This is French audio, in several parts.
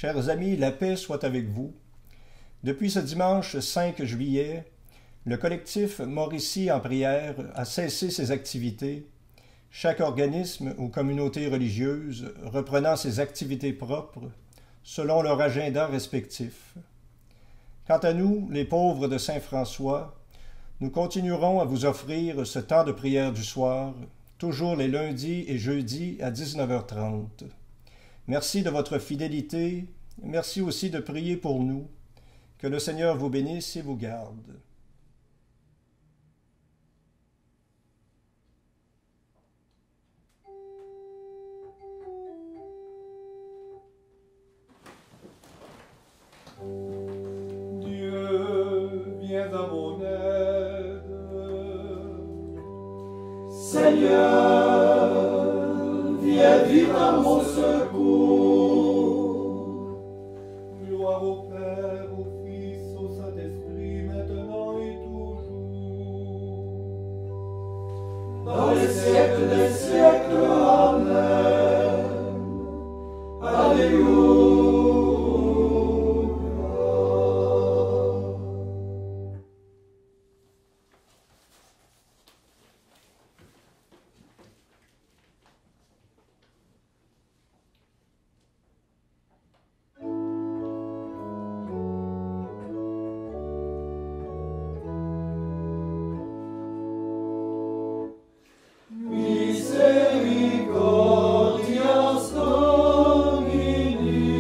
Chers amis, la paix soit avec vous. Depuis ce dimanche 5 juillet, le collectif Mauricie en prière a cessé ses activités, chaque organisme ou communauté religieuse reprenant ses activités propres selon leur agenda respectif. Quant à nous, les pauvres de Saint-François, nous continuerons à vous offrir ce temps de prière du soir, toujours les lundis et jeudis à 19h30. Merci de votre fidélité, merci aussi de prier pour nous. Que le Seigneur vous bénisse et vous garde. Dieu, viens à mon aide. Seigneur, viens vite à mon secours. Gloire au Père, au Fils, au Saint-Esprit, maintenant et toujours. Dans les siècles des siècles, Amen. Alléluia. Misericordias Domini,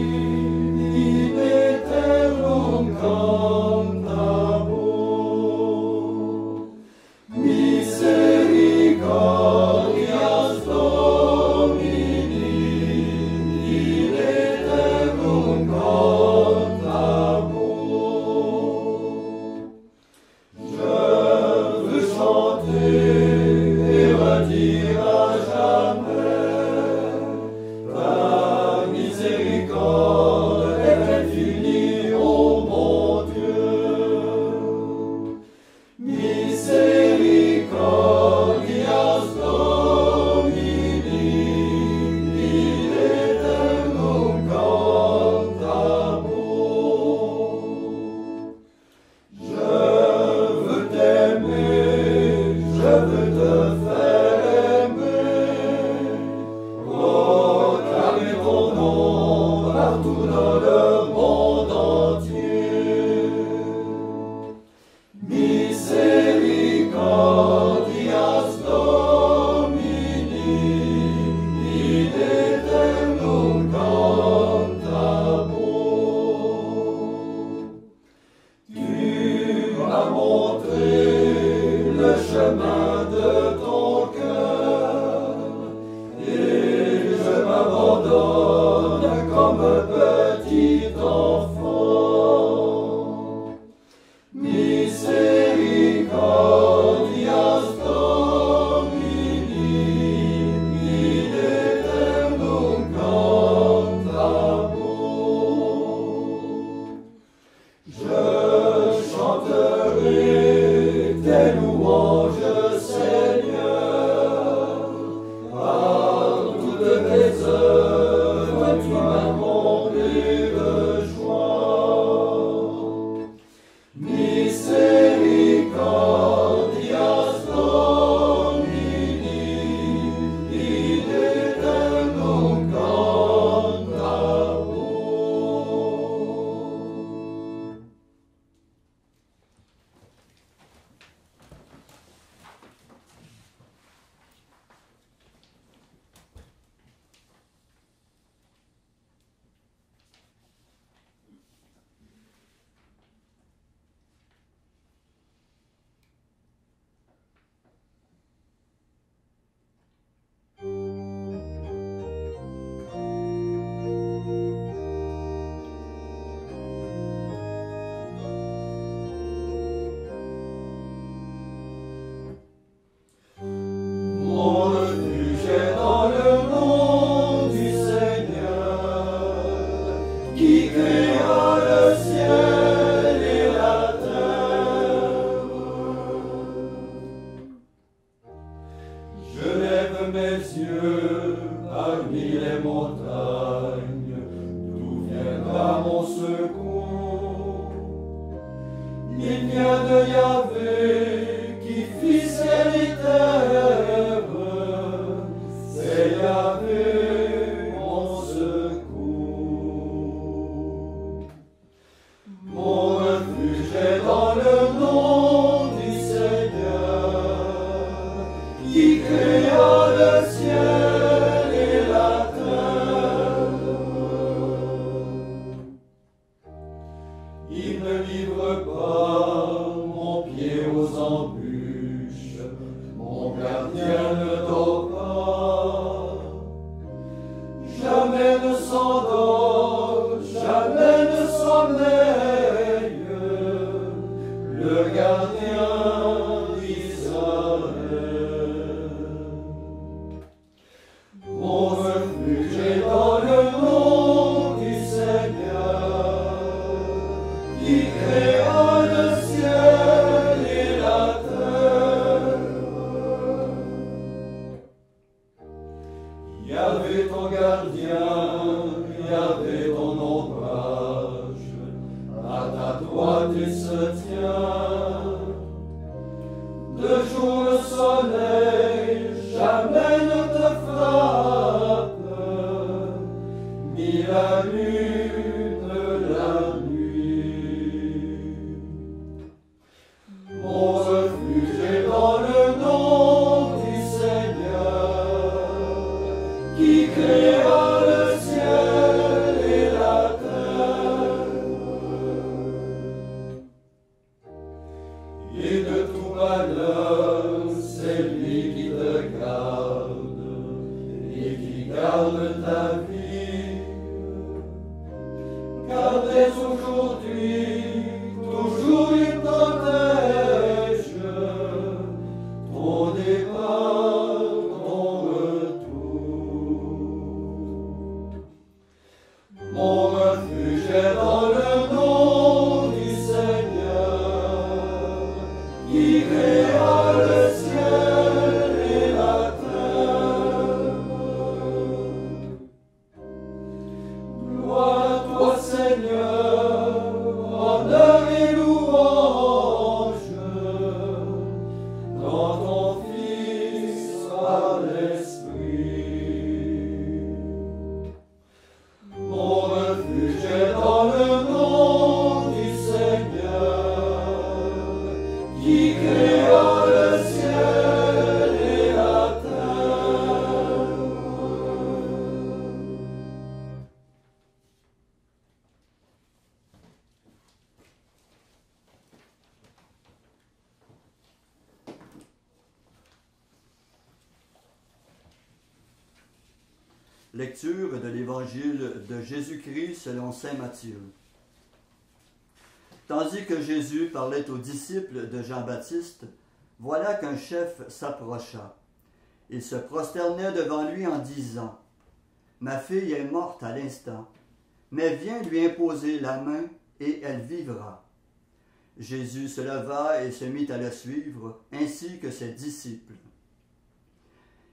secours. Il vient de Yahvé qui fit ciel et terre, c'est Yahvé mon secours. Mon refuge est dans le nom du Seigneur, qui créa le ciel et la terre. Il ne livre pas mon pied aux embûches, mon gardien ne dort pas. Jamais ne s'endort, jamais ne sommeille, le gardien d'Israël. Mon refuge est dans le nom du Seigneur, qui créa le ciel et la terre. Yahvé ton gardien, Yahvé ton ombrage, à ta droite il se tient. De jour le soleil jamais ne te frappe, ni la lune la nuit. Mon refuge est dans le nom du Seigneur, qui créa le ciel et la terre. Et de tout malheur, c'est lui qui te garde et qui garde ta vie. Car dès aujourd'hui, toujours il protège ton départ, ton retour. Mon refuge est dans le nom du Seigneur, qui créa le ciel et la terre. Gloire à toi, Seigneur, honneur et louange, dans ton Fils par l'Esprit. Mon refuge est dans le nom du Seigneur, qui créa le ciel et la terre. Lecture de l'Évangile de Jésus-Christ selon saint Matthieu. Tandis que Jésus parlait aux disciples de Jean-Baptiste, voilà qu'un chef s'approcha. Il se prosternait devant lui en disant : « Ma fille est morte à l'instant, mais viens lui imposer la main et elle vivra. » Jésus se leva et se mit à le suivre, ainsi que ses disciples.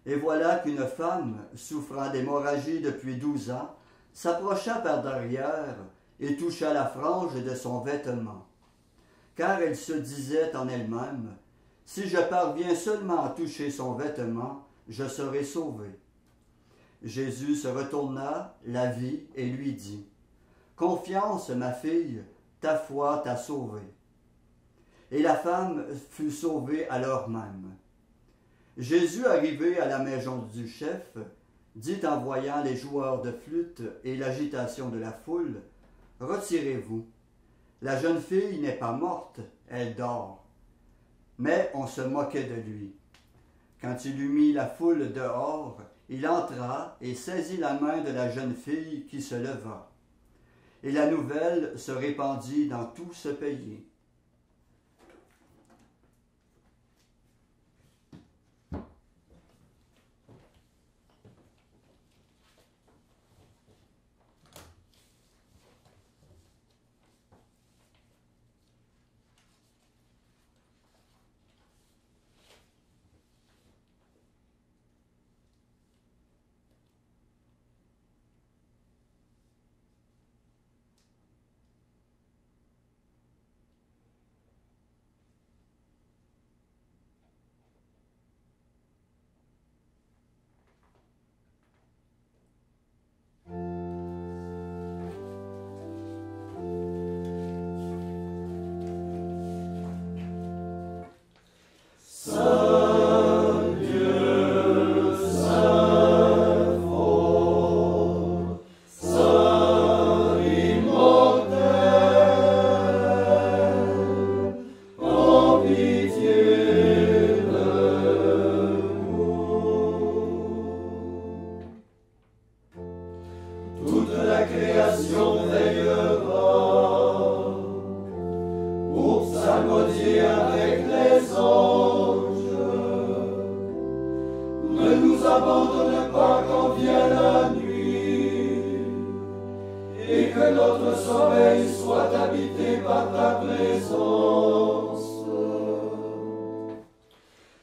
Et voilà qu'une femme, souffrant d'hémorragie depuis 12 ans, s'approcha par derrière et toucha la frange de son vêtement. Car elle se disait en elle-même : « Si je parviens seulement à toucher son vêtement, je serai sauvée. » Jésus se retourna, la vit et lui dit : « Confiance, ma fille, ta foi t'a sauvée. » Et la femme fut sauvée à l'heure même. Jésus, arrivé à la maison du chef, dit en voyant les joueurs de flûte et l'agitation de la foule : « Retirez-vous. La jeune fille n'est pas morte, elle dort. » Mais on se moquait de lui. Quand il eut mis la foule dehors, il entra et saisit la main de la jeune fille qui se leva. Et la nouvelle se répandit dans tout ce pays. nation veillera pour psalmodier avec les anges. Ne nous abandonne pas quand vient la nuit, et que notre sommeil soit habité par ta présence.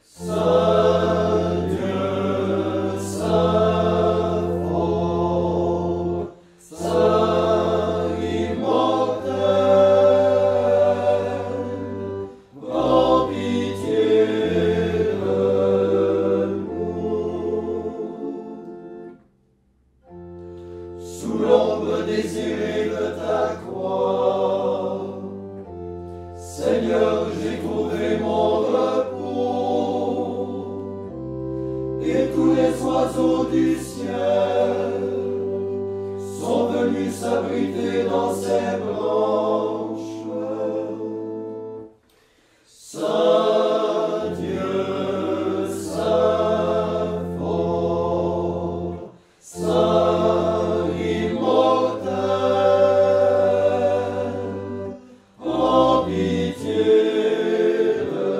Saint Dieu, Saint fort, Saint immortel, prends pitié de nous. Sous l'ombre désirée de ta croix, Seigneur, j'ai trouvé mon repos, et tous les oiseaux du ciel sont venus s'abriter dans ses branches. Saint Dieu, Saint fort, Saint immortel, prends pitié de nous.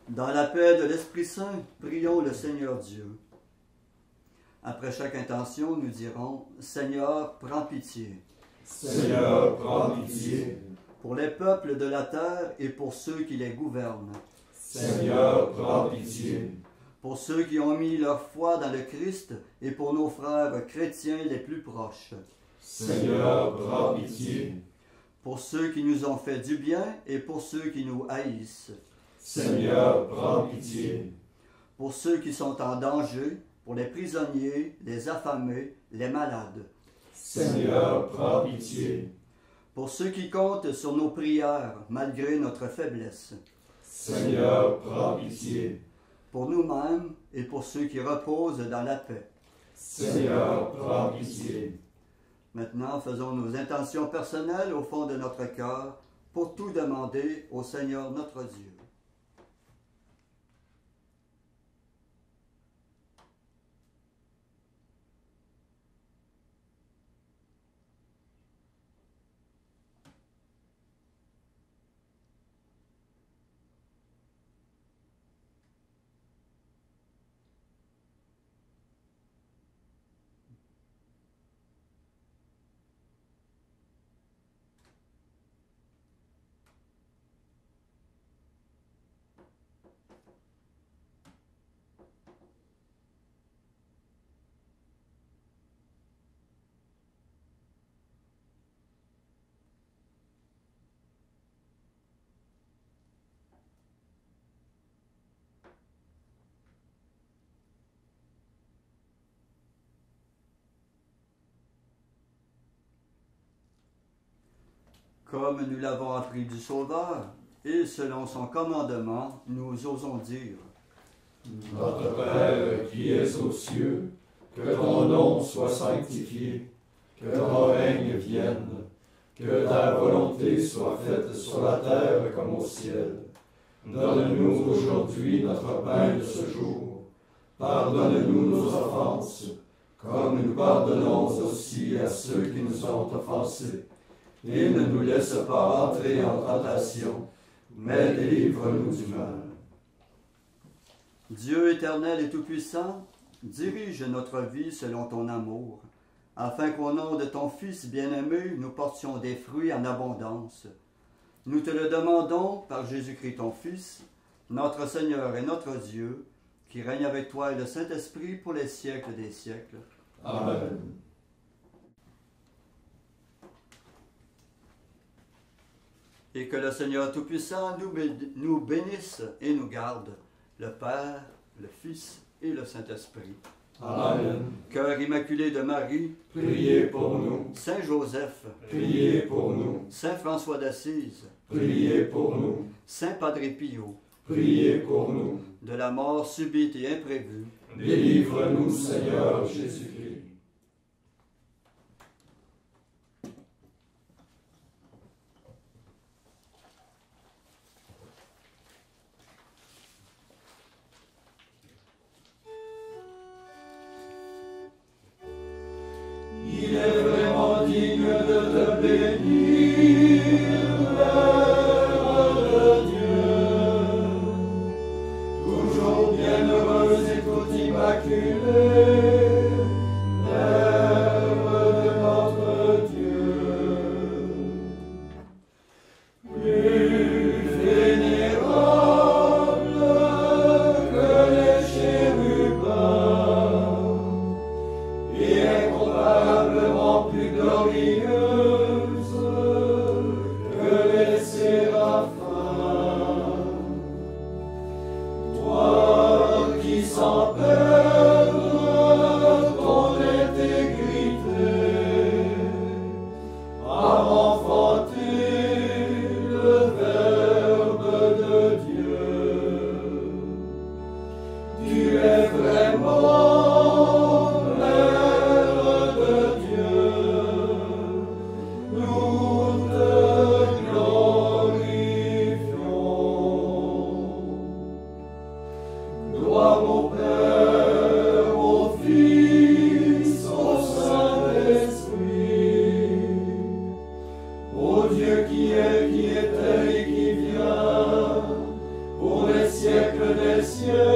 Dans la paix de l'Esprit Saint, prions le Seigneur Dieu. Après chaque intention, nous dirons « Seigneur, prends pitié » Seigneur, prends pitié. pour les peuples de la terre et pour ceux qui les gouvernent, Seigneur, prends pitié. pour ceux qui ont mis leur foi dans le Christ et pour nos frères chrétiens les plus proches, Seigneur, prends pitié. pour ceux qui nous ont fait du bien et pour ceux qui nous haïssent, Seigneur, prends pitié. pour ceux qui sont en danger, pour les prisonniers, les affamés, les malades, Seigneur, prends pitié. pour ceux qui comptent sur nos prières malgré notre faiblesse, Seigneur, prends pitié. pour nous-mêmes et pour ceux qui reposent dans la paix. Seigneur, prends pitié. Maintenant, faisons nos intentions personnelles au fond de notre cœur pour tout demander au Seigneur notre Dieu. Comme nous l'avons appris du Sauveur, et selon son commandement, nous osons dire Notre Père qui es aux cieux, que ton nom soit sanctifié, que ton règne vienne, que ta volonté soit faite sur la terre comme au ciel. Donne-nous aujourd'hui notre pain de ce jour. Pardonne-nous nos offenses, comme nous pardonnons aussi à ceux qui nous ont offensés. Et ne nous laisse pas entrer en tentation, mais délivre-nous du mal. Dieu éternel et tout-puissant, dirige notre vie selon ton amour, afin qu'au nom de ton Fils bien-aimé, nous portions des fruits en abondance. Nous te le demandons par Jésus-Christ ton Fils, notre Seigneur et notre Dieu, qui règne avec toi et le Saint-Esprit pour les siècles des siècles. Amen. Et que le Seigneur Tout-Puissant nous bénisse et nous garde, le Père, le Fils et le Saint-Esprit. Amen. Cœur immaculé de Marie, Priez pour nous. Saint Joseph, Priez pour nous. Saint François d'Assise, Priez pour nous. Saint Padre Pio, Priez pour nous. De la mort subite et imprévue, Délivre-nous, Seigneur Jésus-Christ. Il est vraiment digne de te bénir, Mère de Dieu, toujours bienheureuse et toute immaculée, Mère de notre Dieu. Plus vénérable que les chérubins, et incomparablement plus glorieuse que les séraphins. Toi qui sans perdre ton intégrité as enfanté le Verbe de Dieu, tu es vraiment Mère de Dieu, nous te glorifions. Gloire au Père, au Fils, au Saint-Esprit, au Dieu qui est, qui était et qui vient, pour les siècles des siècles.